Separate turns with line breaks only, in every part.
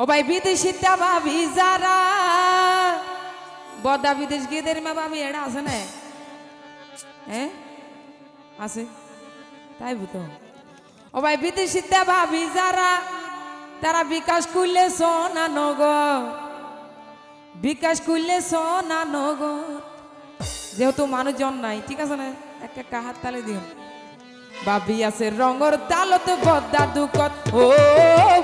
ও ভাই বিদেশিটা ভাবি যারা বদা বিদেশ গিয়ে দেরি মা ভাবি এটা আছে না হ্যাঁ আছে তাই বুঝো ও ভাই বিদেশিটা ভাবি যারা তারা বিকাশ করলে সোনা নগর বিকাশ করলে সোনা নগর যেহেতু মানুষজন নাই ঠিক আছে না একটা হাত তালে দিও বাবি আছে রঙর তালত বদ্দা দুকত ও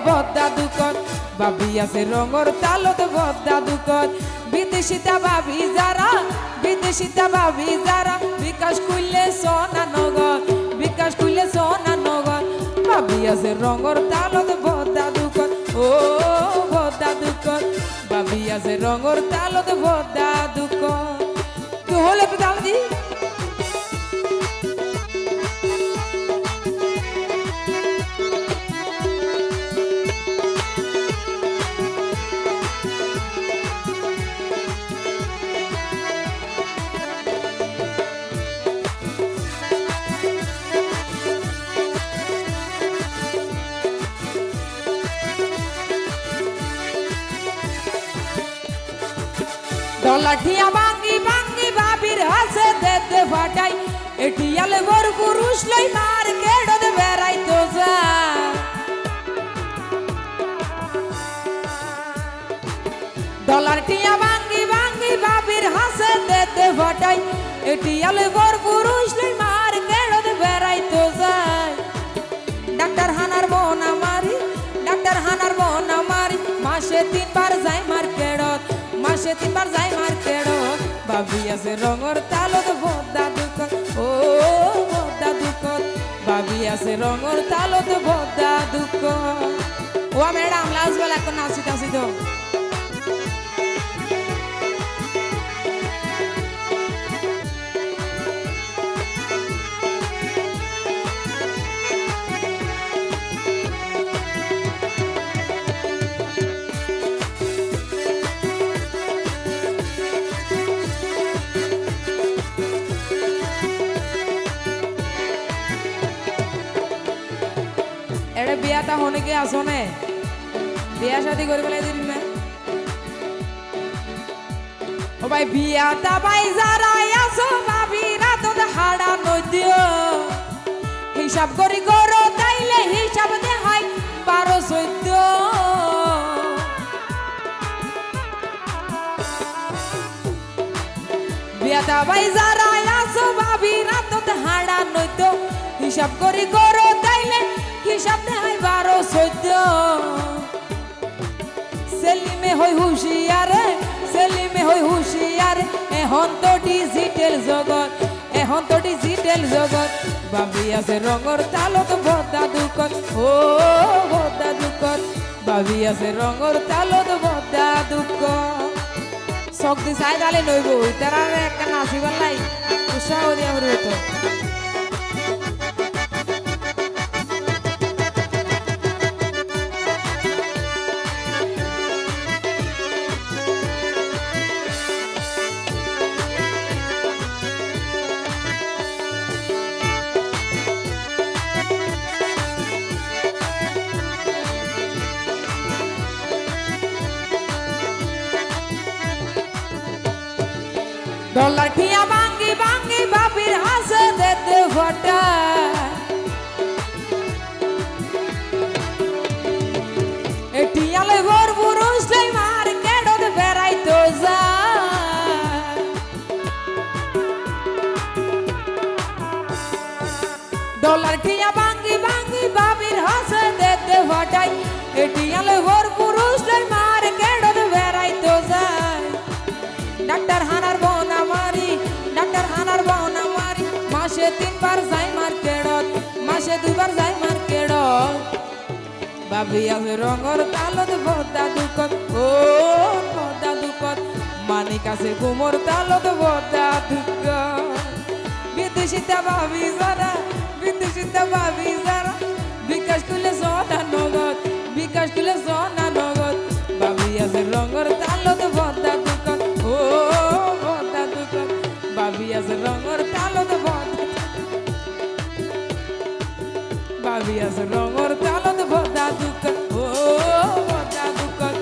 বদ্দা দুকত বাবি আছে রঙর তালত বদ্দা দুকত বিদেশিতা ভাবি যারা বিকাশ করলে সোনা নগর বিকাশ করলে সোনা নগর বাবি আছে রঙর তালত বদ্দা দুকত ও বদ্দা দুকত বাবি আছে রঙর তালত বদ্দা দুকত তুই হলে তাল দি লাঠিয়া ভাঙ্গি ভাঙ্গি ভাবির হাসে দেতে ফাটাই এটিয়ালে বড় পুরুষ লই মার কেড়ে দে বেড়াই তো যা ডলার টিয়া ভাঙ্গি ভাঙ্গি ভাবির হাসে দেতে ফাটাই এটিয়ালে বড় পুরুষ লই মার কেড়ে দে বেড়াই তো যায় ডাক্তার হানার বোন আমারি মাসে 3 বার যাই মার কেড়ত মাসে 3 বার যাই মার কেড়ত বাবি আছে রঙর তালত বদ্দা দুকত ও বদ্দা দুকত বাবি আছে রঙর তালত বদ্দা দুকত ও ম্যাডাম লাস্ট বেলা এখন নাচিতাছি তো বিয়াটা হনে কি আসো নে বিয়া শাদি করে বলে দিন না ও ভাই বিয়াটা ভাই যারা আসো ভাবি রাত হাড়া নদিও হিসাব করি করো তাইলে হিসাব দে হয় 12-14 বিয়াটা ভাই যারা আসো ভাবি রাত হাড়া নদিও হিসাব করি করো তাইলে হিসাব দে হয় 12-14 সেলিমে হই হুশিয়ার এখন তো ডিজিটাল জগৎ বাবি আছে রঙর তালত বদ্দা দুকত ও বদ্দা দুকত বাবি আছে রঙর তালত বদ্দা দুকত শক্তি চাই তালে নইব তারা একটা নাচিবার লাই উৎসাহ দিয়া হতো ডলার টিয়া ভাঙ্গি ভাঙ্গি ভাবির হাসে দেতে ফটা এটিয়ালে বড় পুরুষ লই মার কেড়ে দে বেড়াই তো যা ডলার টিয়া ভাঙ্গি ভাঙ্গি ভাবির হাসে দেতে ফটাই এটিয়ালে বড় পুরুষ লই মার কেড়ে দে বেড়াই তো যা ডাক্তার হানার বোন আমারি মাসে 3 বার যাই মার কেড়ত মাসে 2 বার যাই মার কেড়ত বাবি আছে রঙর তালত বদ্দা দুকত ও বদ্দা দুকত মানিক আছে কুমোর তালত বদ্দা দুকত বিদেশিতা ভাবি যারা বিকাশ করলে সোনা নগদ বাবি আছে রঙর তালত বদ্দা দুকত ও বদ্দা দুকত বাবি আছে রঙর তালত বদ্দা ভাবি আছে রঙর তালত বদ্দা দুকত ও বদ্দা দুকত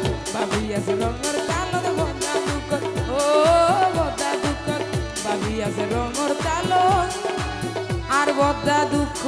আছে রঙর তালর বদা দুঃখ ও বদা দুঃখ ভাবি আছে রঙর তালর আর বদা দুঃখ